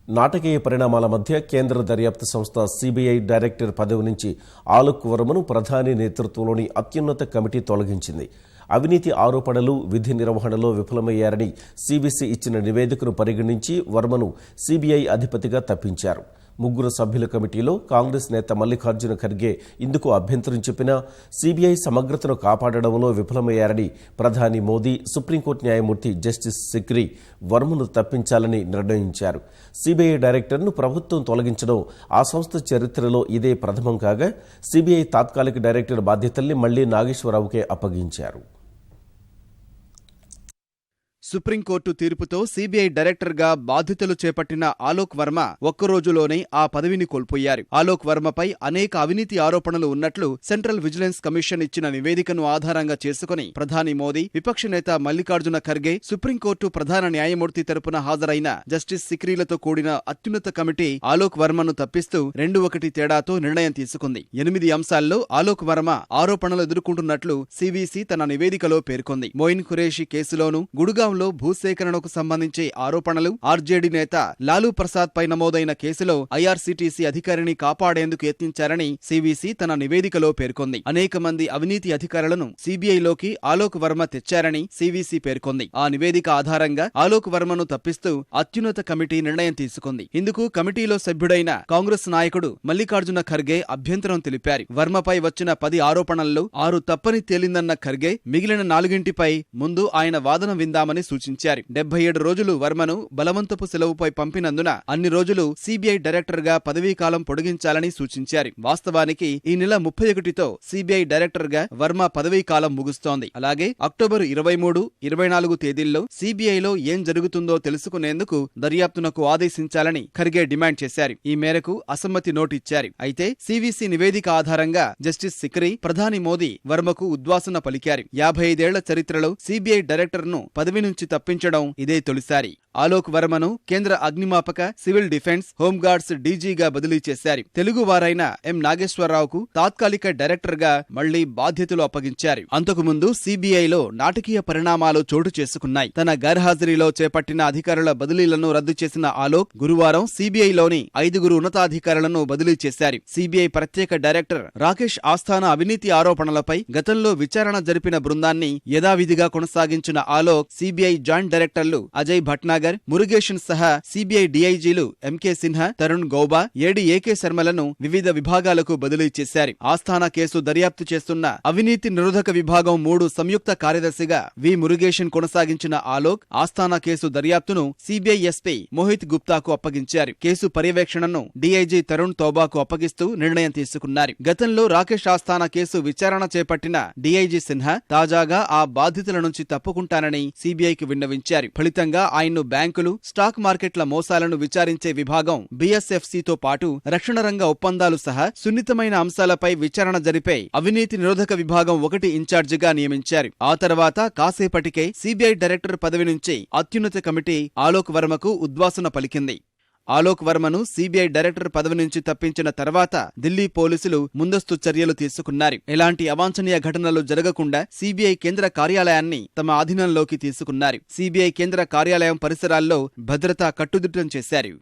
నాటకీయ పరిణామాల మధ్య కేంద్ర దర్యాప్తు సంస్థ సిబిఐ డైరెక్టర్ పదవి నుంచి ఆలోక్ వర్మను ప్రధాని నేతృత్వంలోని అత్యున్నత కమిటీ తొలగించింది. అవినీతి ఆరోపణలు, విధి నిర్వహణలో విఫలమయ్యారని సిబిసి ఇచ్చిన నివేదికను పరిగణించి వర్మను సిబిఐ అధిపతిగా తప్పించారు. 3 సభ్యుల కమిటీలో కాంగ్రెస్ నేత మల్లికార్జున ఖర్గే ఇందుకు అభ్యంతరం చెప్పినా సిబిఐ సమగ్రతను కాపాడడంలో విఫలమయ్యారని ప్రధాని మోదీ, సుప్రీంకోర్టు న్యాయమూర్తి జస్టిస్ సిక్రీ వర్మను తప్పించాలని నిర్ణయించారు. సిబిఐ డైరెక్టర్ను ప్రభుత్వం తొలగించడం ఆ సంస్థ చరిత్రలో ఇదే ప్రథమం కాగా సిబిఐ తాత్కాలిక డైరెక్టర్ బాధ్యతల్ని మళ్లీ నాగేశ్వరరావుకే అప్పగించారు. సుప్రీంకోర్టు తీర్పుతో సిబిఐ డైరెక్టర్గా బాధ్యతలు చేపట్టిన ఆలోక్ వర్మ ఒక్కరోజులోనే ఆ పదవిని కోల్పోయారు. ఆలోక్ వర్మపై అనేక అవినీతి ఆరోపణలు ఉన్నట్లు సెంట్రల్ విజిలెన్స్ కమిషన్ ఇచ్చిన నివేదికను ఆధారంగా చేసుకుని ప్రధాని మోదీ, విపక్ష నేత మల్లికార్జున ఖర్గే, సుప్రీంకోర్టు ప్రధాన న్యాయమూర్తి తరపున హాజరైన జస్టిస్ సిక్రీలతో కూడిన అత్యున్నత కమిటీ ఆలోక్ వర్మను తప్పిస్తూ 2-1 తేడాతో నిర్ణయం తీసుకుంది. 8 అంశాల్లో ఆలోక్ వర్మ ఆరోపణలు ఎదుర్కొంటున్నట్లు సిబిసి తన నివేదికలో పేర్కొంది. మోయిన్ ఖురేషీ కేసులోనూ, గుడుగాం భూసేకరణకు సంబంధించి ఆరోపణలు, ఆర్జేడీ నేత లాలూ ప్రసాద్ పై నమోదైన కేసులో ఐఆర్సీటీసీ అధికారిని కాపాడేందుకు యత్నించారని సిబిసి తన నివేదికలో పేర్కొంది. అనేక మంది అవినీతి అధికారులను సిబిఐలోకి ఆలోక్ వర్మ తెచ్చారని సిబిసి పేర్కొంది. ఆ నివేదిక ఆధారంగా ఆలోక్ వర్మను తప్పిస్తూ అత్యున్నత కమిటీ నిర్ణయం తీసుకుంది. ఇందుకు కమిటీలో సభ్యుడైన కాంగ్రెస్ నాయకుడు మల్లికార్జున ఖర్గే అభ్యంతరం తెలిపారు. వర్మపై వచ్చిన 10 ఆరోపణల్లో 6 తప్పని తేలిందన్న ఖర్గే మిగిలిన 4ంటిపై ముందు ఆయన వాదన విందామని సూచించారు. 77 రోజులు వర్మను బలవంతపు సెలవుపై పంపినందున అన్ని రోజులు సిబిఐ డైరెక్టర్ గా పదవీకాలం పొడిగించాలని సూచించారు. వాస్తవానికి ఈ నెల 31తో సిబిఐ డైరెక్టర్ గా వర్మ పదవీకాలం ముగుస్తోంది. అలాగే అక్టోబర్ 23, 24 తేదీల్లో సిబిఐలో ఏం జరుగుతుందో తెలుసుకునేందుకు దర్యాప్తునకు ఆదేశించాలని ఖర్గే డిమాండ్ చేశారు. ఈ మేరకు అసమ్మతి నోటిచ్చారు. అయితే సివిసి నివేదిక ఆధారంగా జస్టిస్ సిక్రీ, ప్రధాని మోదీ వర్మకు ఉద్వాసన పలికారు. 55 ఏళ్ల చరిత్రలో సిబిఐ డైరెక్టర్ ను పదవి నుంచి తప్పించడం ఇదే తొలిసారి. ఆలోక్ వర్మను కేంద్ర అగ్నిమాపక, సివిల్ డిఫెన్స్, హోంగార్డ్స్ డీజీగా బదిలీ చేశారు. తెలుగువారైన ఎం నాగేశ్వరరావుకు తాత్కాలిక డైరెక్టర్ గా మళ్లీ బాధ్యతలు అప్పగించారు. అంతకుముందు సిబిఐలో నాటకీయ పరిణామాలు చోటు చేసుకున్నాయి. తన గైర్హాజరీలో చేపట్టిన అధికారుల బదిలీలను రద్దు చేసిన ఆలోక్ గురువారం సిబిఐలోని 5 ఉన్నతాధికారులను బదిలీ చేశారు. సిబిఐ ప్రత్యేక డైరెక్టర్ రాకేష్ ఆస్థానా అవినీతి ఆరోపణలపై గతంలో విచారణ జరిపిన బృందాన్ని యథావిధిగా కొనసాగించిన ఆలోక్ సిబిఐ జాయింట్ డైరెక్టర్లు అజయ్ భట్నాగర్, మురుగేషన్ సహా సిబిఐ డీఐజీలు MK Sinha, Tarun Gauba, AD AK శర్మలను వివిధ విభాగాలకు బదిలీ చేశారు. ఆస్థానా కేసు దర్యాప్తు చేస్తున్న అవినీతి నిరోధక విభాగం 3 సంయుక్త కార్యదర్శిగా వి మురుగేషన్ కొనసాగించిన ఆలోక్ ఆస్థానా కేసు దర్యాప్తును సిబిఐ ఎస్పీ మోహిత్ గుప్తాకు అప్పగించారు. కేసు పర్యవేక్షణను డీఐజీ తరుణ్ తోబాకు అప్పగిస్తూ నిర్ణయం తీసుకున్నారు. గతంలో రాకేష్ ఆస్థానా కేసు విచారణ చేపట్టిన డీఐజీ సిన్హా తాజాగా ఆ బాధ్యతల నుంచి తప్పుకుంటానని సిబిఐకి విన్నవించారు. ఫలితంగా ఆయన్ను బ్యాంకులు, స్టాక్ మార్కెట్ల మోసాలను విచారించే విభాగం బిఎస్ఎఫ్సితో పాటు రక్షణ రంగ ఒప్పందాలు సహా సున్నితమైన అంశాలపై విచారణ జరిపే అవినీతి నిరోధక విభాగం 1 ఇన్ఛార్జిగా నియమించారు. ఆ తర్వాత కాసేపటికే సిబిఐ డైరెక్టర్ పదవి నుంచి అత్యున్నత కమిటీ ఆలోక్ వర్మకు ఉద్వాసన పలికింది. ఆలోక్ వర్మను సిబిఐ డైరెక్టర్ పదవి నుంచి తప్పించిన తర్వాత ఢిల్లీ పోలీసులు ముందస్తు చర్యలు తీసుకున్నారు. ఎలాంటి అవాంఛనీయ ఘటనలు జరగకుండా సిబిఐ కేంద్ర కార్యాలయాన్ని తమ ఆధీనంలోకి తీసుకున్నారు. సిబిఐ కేంద్ర కార్యాలయం పరిసరాల్లో భద్రత కట్టుదిట్టం చేశారు.